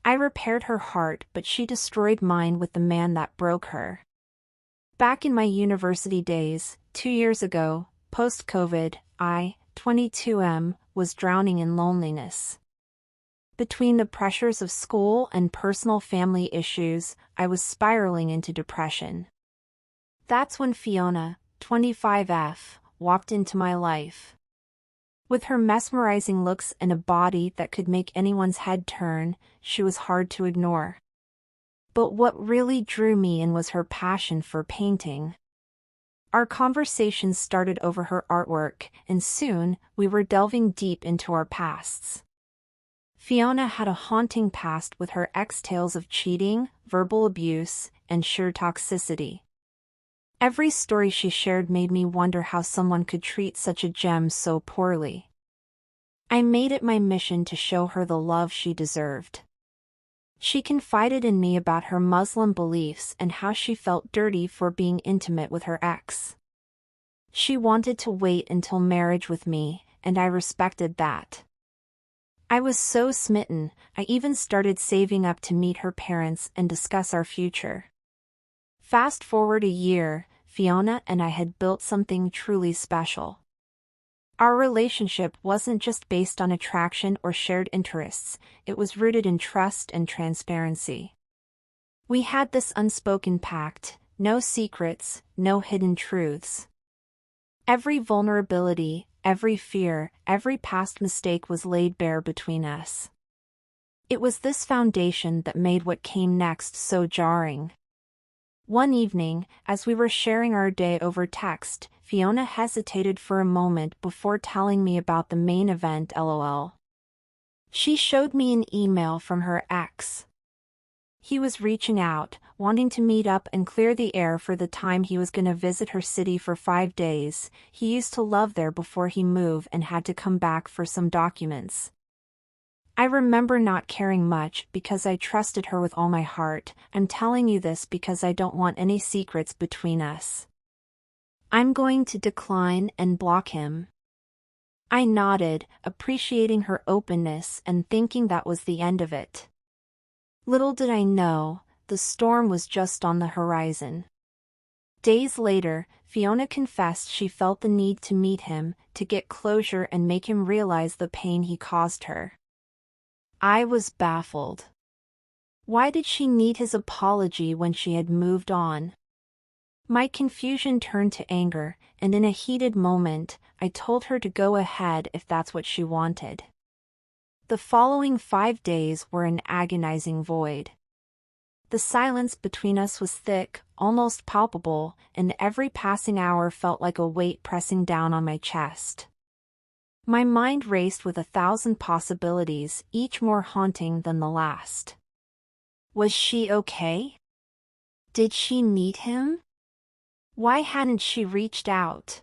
I repaired her heart, but she destroyed mine with the man that broke her. Back in my university days, 2 years ago, post-COVID, I, 22M, was drowning in loneliness. Between the pressures of school and personal family issues, I was spiraling into depression. That's when Fiona, 25F, walked into my life. With her mesmerizing looks and a body that could make anyone's head turn, she was hard to ignore. But what really drew me in was her passion for painting. Our conversations started over her artwork, and soon, we were delving deep into our pasts. Fiona had a haunting past with her ex, tales of cheating, verbal abuse, and sheer toxicity. Every story she shared made me wonder how someone could treat such a gem so poorly. I made it my mission to show her the love she deserved. She confided in me about her Muslim beliefs and how she felt dirty for being intimate with her ex. She wanted to wait until marriage with me, and I respected that. I was so smitten, I even started saving up to meet her parents and discuss our future. Fast forward a year, Fiona and I had built something truly special. Our relationship wasn't just based on attraction or shared interests, it was rooted in trust and transparency. We had this unspoken pact: no secrets, no hidden truths. Every vulnerability, every fear, every past mistake was laid bare between us. It was this foundation that made what came next so jarring. One evening, as we were sharing our day over text, Fiona hesitated for a moment before telling me about the main event, LOL. She showed me an email from her ex. He was reaching out, wanting to meet up and clear the air for the time he was going to visit her city for 5 days. He used to love there before he moved and had to come back for some documents. I remember not caring much because I trusted her with all my heart. I'm telling you this because I don't want any secrets between us. I'm going to decline and block him. I nodded, appreciating her openness and thinking that was the end of it. Little did I know, the storm was just on the horizon. Days later, Fiona confessed she felt the need to meet him, to get closure and make him realize the pain he caused her. I was baffled. Why did she need his apology when she had moved on? My confusion turned to anger, and in a heated moment, I told her to go ahead if that's what she wanted. The following 5 days were an agonizing void. The silence between us was thick, almost palpable, and every passing hour felt like a weight pressing down on my chest. My mind raced with 1,000 possibilities, each more haunting than the last. Was she okay? Did she need him? Why hadn't she reached out?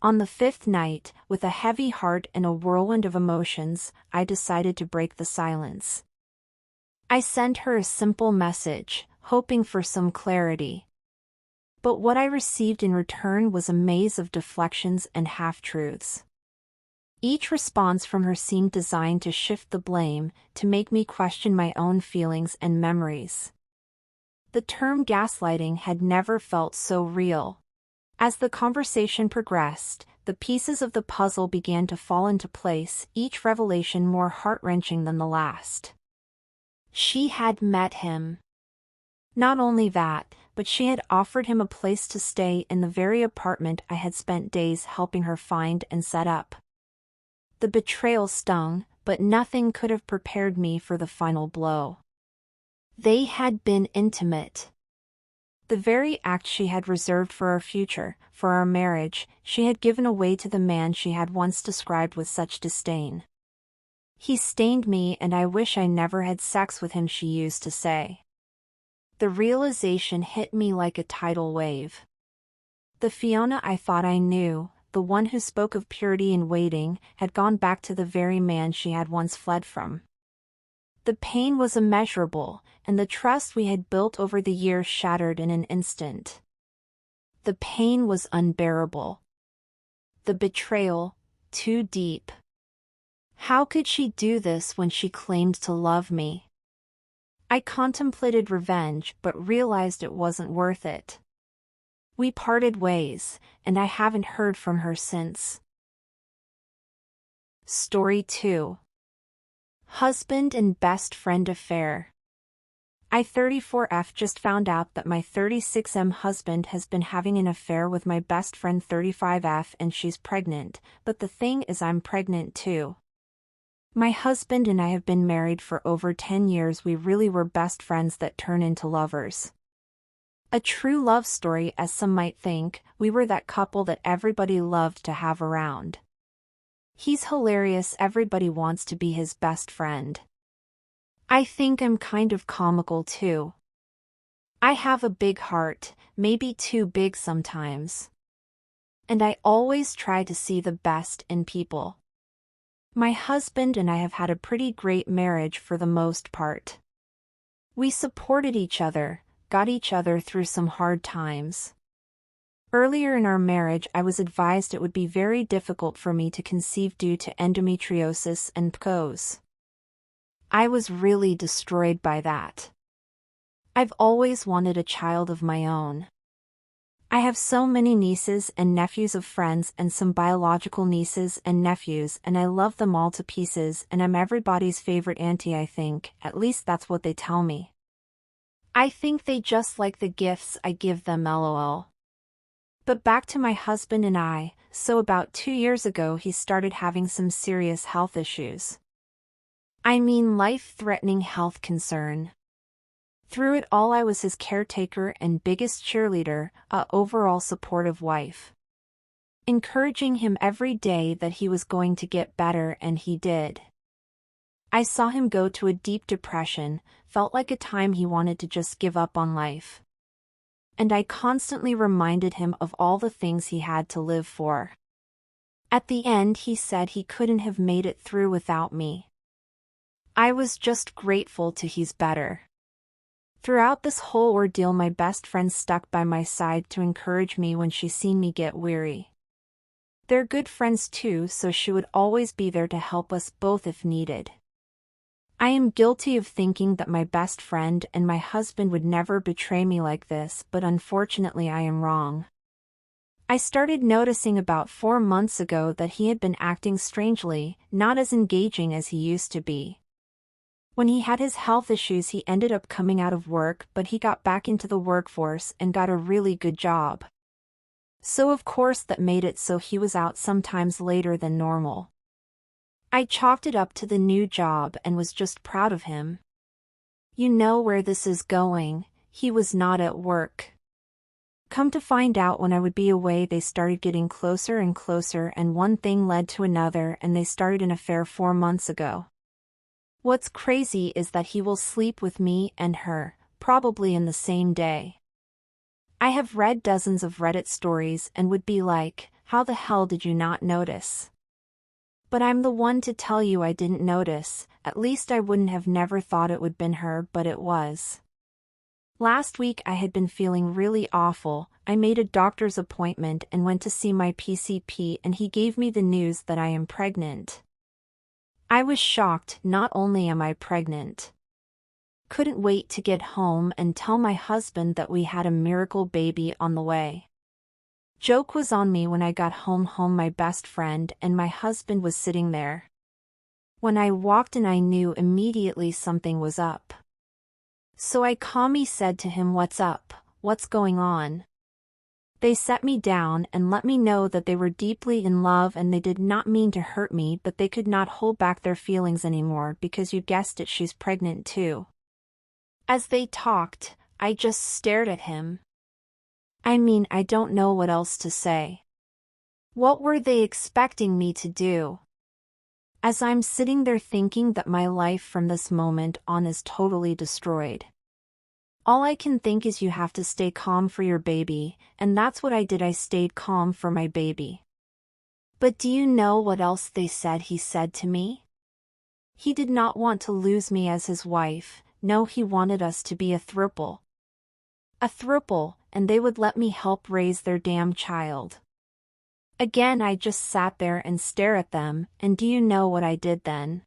On the 5th night, with a heavy heart and a whirlwind of emotions, I decided to break the silence. I sent her a simple message, hoping for some clarity. But what I received in return was a maze of deflections and half-truths. Each response from her seemed designed to shift the blame, to make me question my own feelings and memories. The term gaslighting had never felt so real. As the conversation progressed, the pieces of the puzzle began to fall into place, each revelation more heart-wrenching than the last. She had met him. Not only that, but she had offered him a place to stay in the very apartment I had spent days helping her find and set up. The betrayal stung, but nothing could have prepared me for the final blow. They had been intimate. The very act she had reserved for our future, for our marriage, she had given away to the man she had once described with such disdain. He stained me and I wish I never had sex with him, she used to say. The realization hit me like a tidal wave. The Fiona I thought I knew, the one who spoke of purity and waiting, had gone back to the very man she had once fled from. The pain was immeasurable, and the trust we had built over the years shattered in an instant. The pain was unbearable. The betrayal, too deep. How could she do this when she claimed to love me? I contemplated revenge but realized it wasn't worth it. We parted ways, and I haven't heard from her since. Story 2. Husband and best friend affair. I 34F just found out that my 36M husband has been having an affair with my best friend 35F and she's pregnant, but the thing is I'm pregnant too. My husband and I have been married for over 10 years. We really were best friends that turn into lovers. A true love story, as some might think. We were that couple that everybody loved to have around. He's hilarious, everybody wants to be his best friend. I think I'm kind of comical too. I have a big heart, maybe too big sometimes. And I always try to see the best in people. My husband and I have had a pretty great marriage for the most part. We supported each other, got each other through some hard times. Earlier in our marriage I was advised it would be very difficult for me to conceive due to endometriosis and PCOS. I was really destroyed by that. I've always wanted a child of my own. I have so many nieces and nephews of friends and some biological nieces and nephews, and I love them all to pieces, and I'm everybody's favorite auntie, I think. At least that's what they tell me. I think they just like the gifts I give them, lol. But back to my husband and I. So about 2 years ago he started having some serious health issues. I mean life-threatening health concern. Through it all I was his caretaker and biggest cheerleader, a overall supportive wife. Encouraging him every day that he was going to get better, and he did. I saw him go to a deep depression, felt like a time he wanted to just give up on life. And I constantly reminded him of all the things he had to live for. At the end he said he couldn't have made it through without me. I was just grateful to he's better. Throughout this whole ordeal my best friend stuck by my side to encourage me when she seen me get weary. They're good friends too, so she would always be there to help us both if needed. I am guilty of thinking that my best friend and my husband would never betray me like this, but unfortunately I am wrong. I started noticing about 4 months ago that he had been acting strangely, not as engaging as he used to be. When he had his health issues he ended up coming out of work, but he got back into the workforce and got a really good job. So of course that made it so he was out sometimes later than normal. I chalked it up to the new job and was just proud of him. You know where this is going, he was not at work. Come to find out, when I would be away they started getting closer and closer, and one thing led to another, and they started an affair 4 months ago. What's crazy is that he will sleep with me and her, probably in the same day. I have read dozens of Reddit stories and would be like, how the hell did you not notice? But I'm the one to tell you I didn't notice. At least I wouldn't have never thought it would been her, but it was. Last week I had been feeling really awful. I made a doctor's appointment and went to see my PCP, and he gave me the news that I am pregnant. I was shocked. Not only am I pregnant, couldn't wait to get home and tell my husband that we had a miracle baby on the way. Joke was on me when I got home. My best friend and my husband was sitting there. When I walked in I knew immediately something was up. So I calmly said to him, "What's up? What's going on?" They set me down and let me know that they were deeply in love and they did not mean to hurt me, but they could not hold back their feelings anymore because you guessed it, she's pregnant too. As they talked, I just stared at him. I mean, I don't know what else to say. What were they expecting me to do? As I'm sitting there thinking that my life from this moment on is totally destroyed. All I can think is you have to stay calm for your baby, and that's what I did. I stayed calm for my baby. But do you know what else they said he said to me? He did not want to lose me as his wife. No, he wanted us to be a throuple. A throuple, and they would let me help raise their damn child. Again I just sat there and stare at them, and do you know what I did then?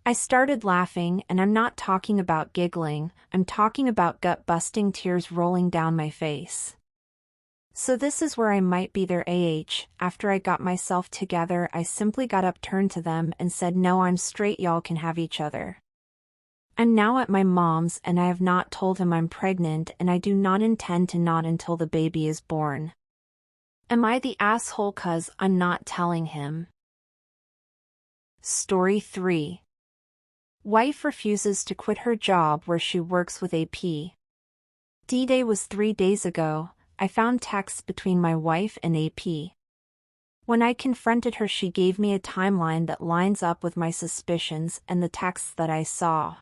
I started laughing, and I'm not talking about giggling, I'm talking about gut-busting tears rolling down my face. So this is where I might be their age. After I got myself together, I simply got up, turned to them, and said, "No, I'm straight, y'all can have each other." I'm now at my mom's, and I have not told him I'm pregnant, and I do not intend to not until the baby is born. Am I the asshole 'cause I'm not telling him? Story 3. Wife refuses to quit her job where she works with AP. D-Day was 3 days ago. I found texts between my wife and AP. When I confronted her, she gave me a timeline that lines up with my suspicions and the texts that I saw.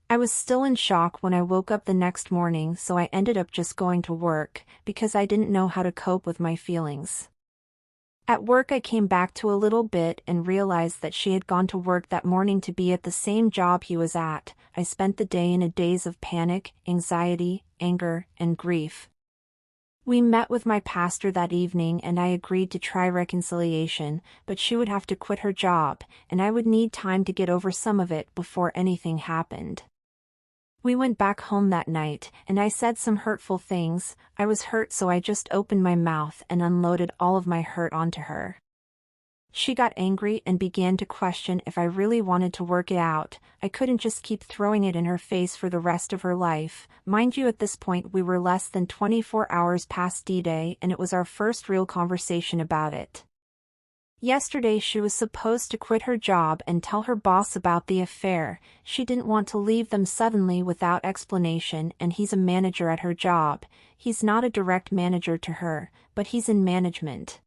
I was still in shock when I woke up the next morning, so I ended up just going to work, because I didn't know how to cope with my feelings. At work, I came back to a little bit and realized that she had gone to work that morning to be at the same job he was at. I spent the day in a daze of panic, anxiety, anger, and grief. We met with my pastor that evening, and I agreed to try reconciliation, but she would have to quit her job, and I would need time to get over some of it before anything happened. We went back home that night, and I said some hurtful things. I was hurt, so I just opened my mouth and unloaded all of my hurt onto her. She got angry and began to question if I really wanted to work it out. I couldn't just keep throwing it in her face for the rest of her life. Mind you, at this point we were less than 24 hours past D-Day, and it was our first real conversation about it. Yesterday she was supposed to quit her job and tell her boss about the affair. She didn't want to leave them suddenly without explanation, and he's a manager at her job. He's not a direct manager to her, but he's in management.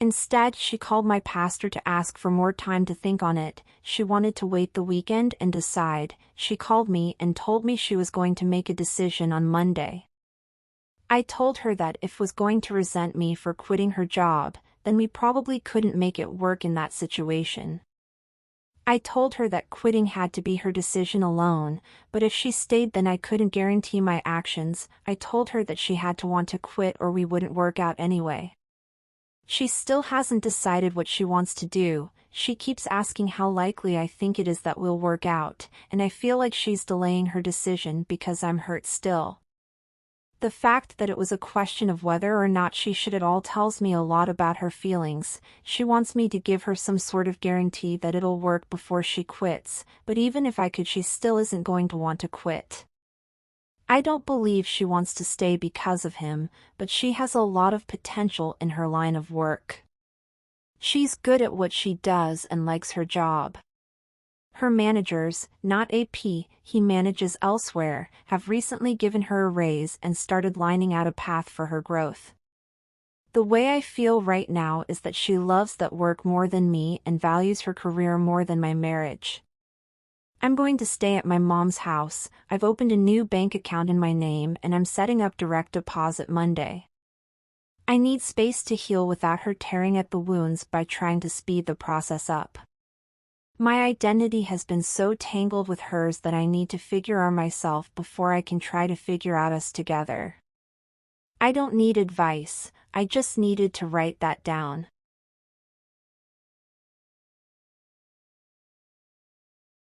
Instead, she called my pastor to ask for more time to think on it. She wanted to wait the weekend and decide. She called me and told me she was going to make a decision on Monday. I told her that if was going to resent me for quitting her job, then we probably couldn't make it work in that situation. I told her that quitting had to be her decision alone, but if she stayed then I couldn't guarantee my actions. I told her that she had to want to quit or we wouldn't work out anyway. She still hasn't decided what she wants to do. She keeps asking how likely I think it is that we'll work out, and I feel like she's delaying her decision because I'm hurt still. The fact that it was a question of whether or not she should at all tells me a lot about her feelings. She wants me to give her some sort of guarantee that it'll work before she quits, but even if I could, she still isn't going to want to quit. I don't believe she wants to stay because of him, but she has a lot of potential in her line of work. She's good at what she does and likes her job. Her managers, not AP, he manages elsewhere, have recently given her a raise and started lining out a path for her growth. The way I feel right now is that she loves that work more than me and values her career more than my marriage. I'm going to stay at my mom's house. I've opened a new bank account in my name and I'm setting up direct deposit Monday. I need space to heal without her tearing at the wounds by trying to speed the process up. My identity has been so tangled with hers that I need to figure out myself before I can try to figure out us together. I don't need advice, I just needed to write that down.